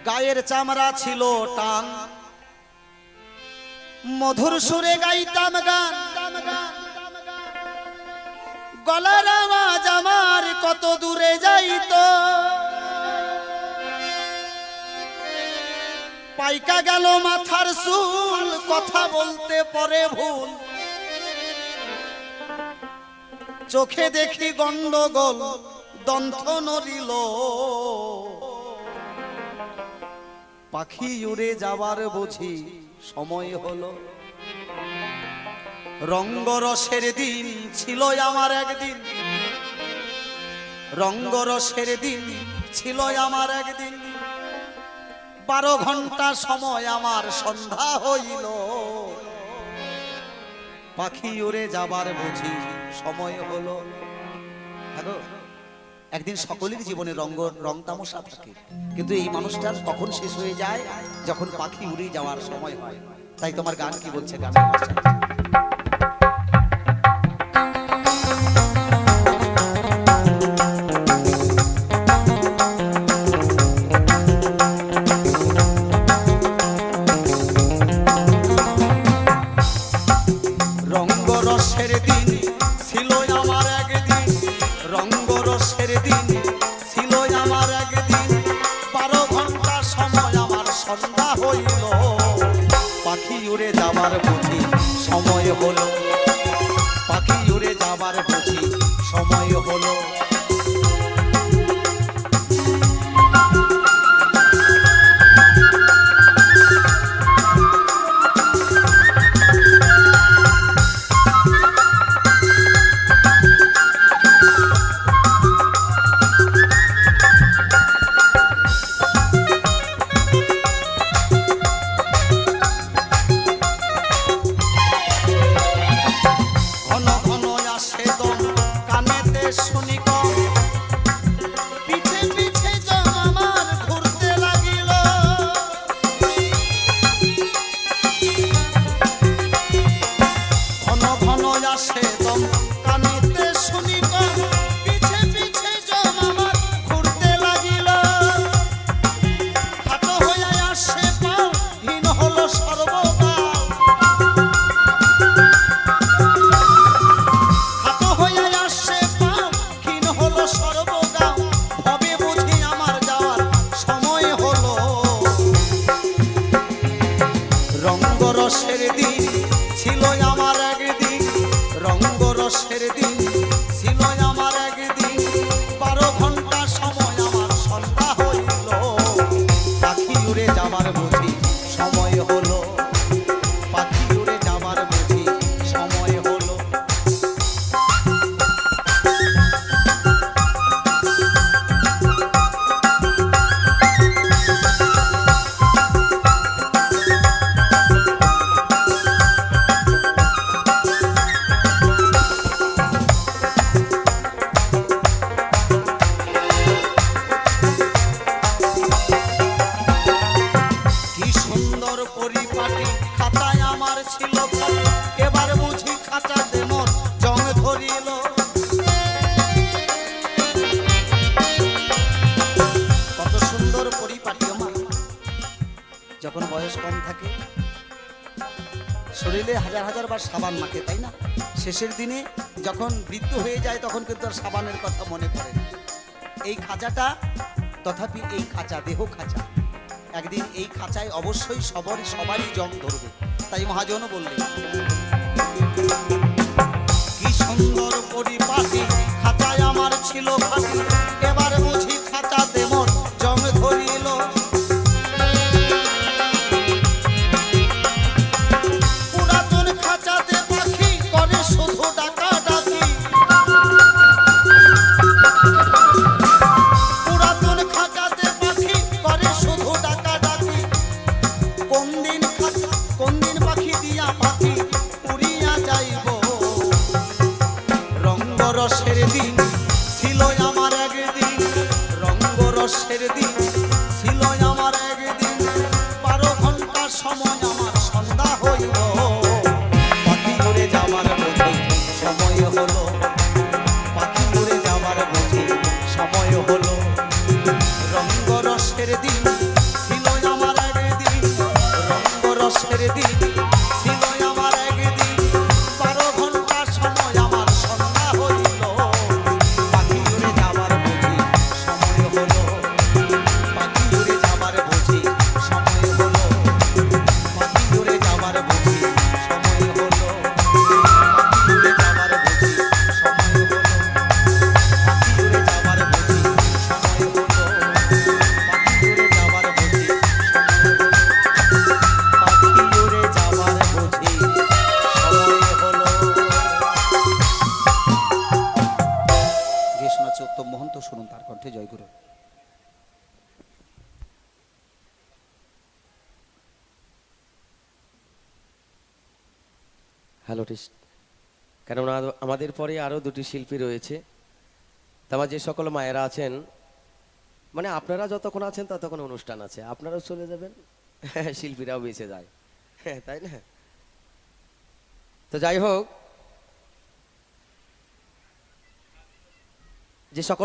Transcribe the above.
গায়ের চামড়া ছিল টান, মধুর সুরে গাইতাম গান, গলার আওয়াজ আমার কত দূরে যাইতো। পাইকা গেল মাথার চুল, কথা বলতে পরে ভুল, চোখে দেখি গন্ডগোল, দন্থ নড়িল। পাখি উড়ে যাবার বুঝি সময় হলো। রঙ্গরসের দিন ছিল আমার একদিন, রঙ্গরসের দিন ছিল আমার একদিন। 12 ঘন্টা সময় আমার সন্ধ্যা হইল। পাখি উড়ে যাবার বুঝি সময় হলো। একদিন সকলের জীবনে রং তামাশা থাকে, কিন্তু এই মানুষটার তখন শেষ হয়ে যায় যখন পাখি উড়ে যাওয়ার সময় হয়। তাই তোমার গান কি বলছে? গানের ভাষা রঙ্গরসের দিন ছিল আমার একদিন, রঙ্গরসের দিন ছিল আমার একদিন। 12 ঘন্টা সময় আমার সন্ধ্যা হইল। পাখি উড়ে যাবার বুঝি সময় হলো, পাখি উড়ে যাবার বুঝি সময় হলো। শুনি কম, পিছে পিছে জম আমার ঘুরতে লাগিল। ঘন ঘন আসে দম কানেতে শুনি কম, পিছে পিছে জম আমার ঘুরতে লাগিল। খাটো হয়ে আসে পাও, হীন হলো সর্বদা। খাটো হয়ে আসে সর্বদাম, ভাবে বুঝি আমার যাওয়ার সময় হলো। রঙ্গরসের দিন ছিল আমার একদিন, রঙ্গরসের দিন ছিল আমার একদিন। 12 ঘন্টা সময় আমার সন্ধ্যা হইল। পাখি উড়ে যাবার বুঝি সময় হলো, পাখি উড়ে যাবার বুঝি সময় হলো। পরিপাটি খাতায় আমার ছিল, এবার বুঝি খাঁচাতে মোর জং ধরিল। কত সুন্দর পরিপাটি আমার। যখন বয়স কম থাকে শরীরে হাজার হাজার বার সাবান মাখে, তাই না? শেষের দিনে যখন বৃদ্ধ হয়ে যায় তখন কিন্তু আর সাবানের কথা মনে পড়ে না। এই খাঁচাটা, তথাপি এই খাঁচা দেহ খাঁচা, একদিন এই খাঁচায় অবশ্যই সবারই জং ধরবে। তাই মহাজন বললেন, কি সুন্দর পরিপাটি খাঁচায় আমার ছিল ফাঁকি, এবার বুঝি খাঁচাতে মোর জং ধরিল। পুরাতন খাঁচাতে পাখি করে শুধু ডাকাডাকি, পুরাতন খাঁচাতে পাখি করে শুধু ডাকাডাকি। কোন দিন পাখি দিয়া পাখি উড়িয়া যাইব। রঙ্গরসের দিন ছিল আমার একদিন, রঙ্গরসের দিন ছিল আমার একদিন। 12 ঘন্টা সময় আমার সন্ধ্যা হইল। পাখি উড়ে যাবার বুঝি সময় হলো, পাখি উড়ে যাবার বুঝি সময় হলো। রঙ্গরসের দিন ছিল হ্যালো টিস্ট, কেননা আমাদের পরে আরও দুটি শিল্পী রয়েছে। আমার যে সকল মায়েরা আছেন, মানে আপনারা যতক্ষণ আছেন ততক্ষণ অনুষ্ঠান আছে, আপনারাও চলে যাবেন, শিল্পীরাও বেঁচে যায়, তাই না? তো যাই হোক, যে সকল